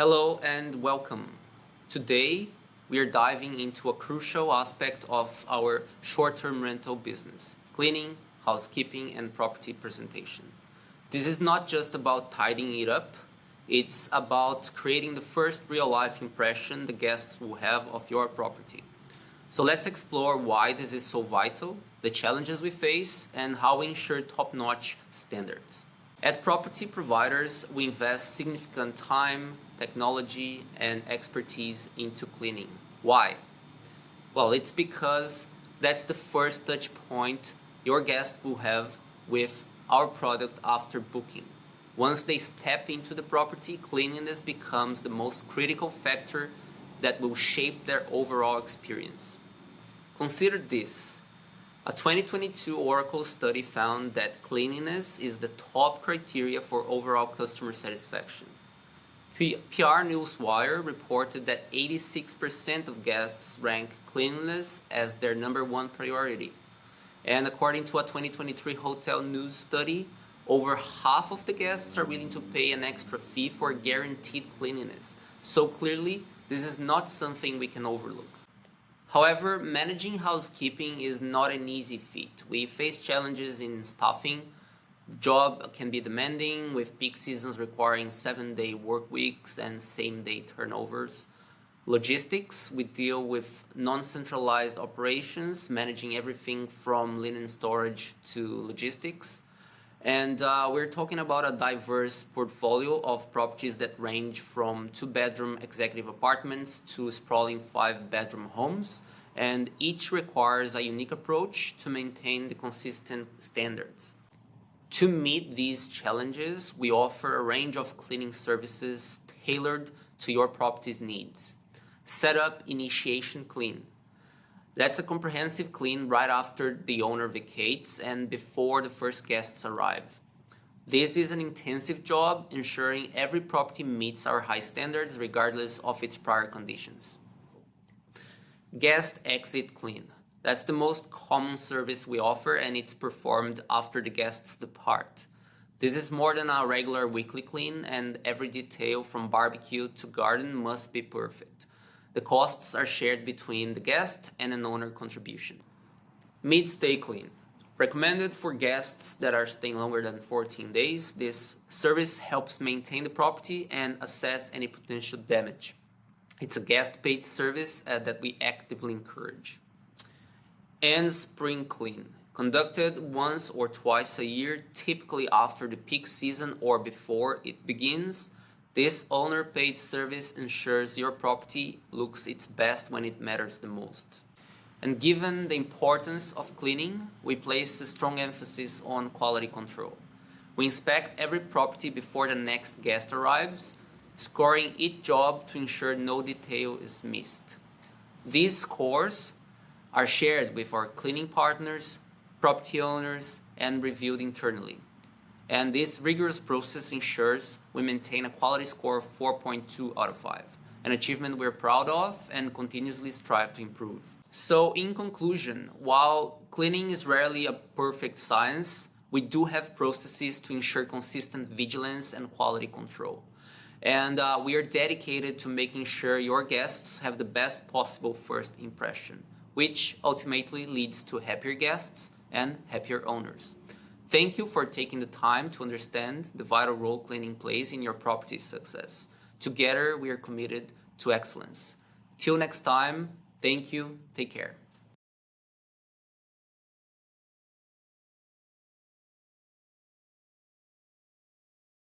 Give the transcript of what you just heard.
Hello and welcome. Today we are diving into a crucial aspect of our short-term rental business: cleaning, housekeeping, and property presentation. This is not just about tidying it up, it's about creating the first real-life impression the guests will have of your property. So let's explore why this is so vital, the challenges we face, and how we ensure top-notch standards. At property providers, we invest significant time, technology, and expertise into cleaning. Why? Well, it's because that's the first touch point your guest will have with our product after booking. Once they step into the property, cleanliness becomes the most critical factor that will shape their overall experience. Consider this. A 2022 Oracle study found that cleanliness is the top criteria for overall customer satisfaction. PR Newswire reported that 86% of guests rank cleanliness as their number one priority. And according to a 2023 Hotel News study, over half of the guests are willing to pay an extra fee for guaranteed cleanliness. So clearly, this is not something we can overlook. However, managing housekeeping is not an easy feat. We face challenges in staffing. Job can be demanding, with peak seasons requiring 7-day work weeks and same-day turnovers. Logistics, we deal with non-centralized operations, managing everything from linen storage to logistics. And we're talking about a diverse portfolio of properties that range from 2-bedroom executive apartments to sprawling 5-bedroom homes, and each requires a unique approach to maintain the consistent standards. To meet these challenges, we offer a range of cleaning services tailored to your property's needs. Setup Initiation Clean. That's a comprehensive clean right after the owner vacates and before the first guests arrive. This is an intensive job, ensuring every property meets our high standards regardless of its prior conditions. Guest Exit Clean. That's the most common service we offer, and it's performed after the guests depart. This is more than a regular weekly clean, and every detail from barbecue to garden must be perfect. The costs are shared between the guest and an owner contribution. Mid-stay clean. Recommended for guests that are staying longer than 14 days, this service helps maintain the property and assess any potential damage. It's a guest-paid service that we actively encourage. And spring clean. Conducted once or twice a year, typically after the peak season or before it begins. This owner-paid service ensures your property looks its best when it matters the most. And given the importance of cleaning, we place a strong emphasis on quality control. We inspect every property before the next guest arrives, scoring each job to ensure no detail is missed. These scores are shared with our cleaning partners, property owners, and reviewed internally. And this rigorous process ensures we maintain a quality score of 4.2 out of 5, an achievement we're proud of and continuously strive to improve. So in conclusion, while cleaning is rarely a perfect science, we do have processes to ensure consistent vigilance and quality control. And we are dedicated to making sure your guests have the best possible first impression, which ultimately leads to happier guests and happier owners. Thank you for taking the time to understand the vital role cleaning plays in your property's success. Together, we are committed to excellence. Till next time, thank you, take care.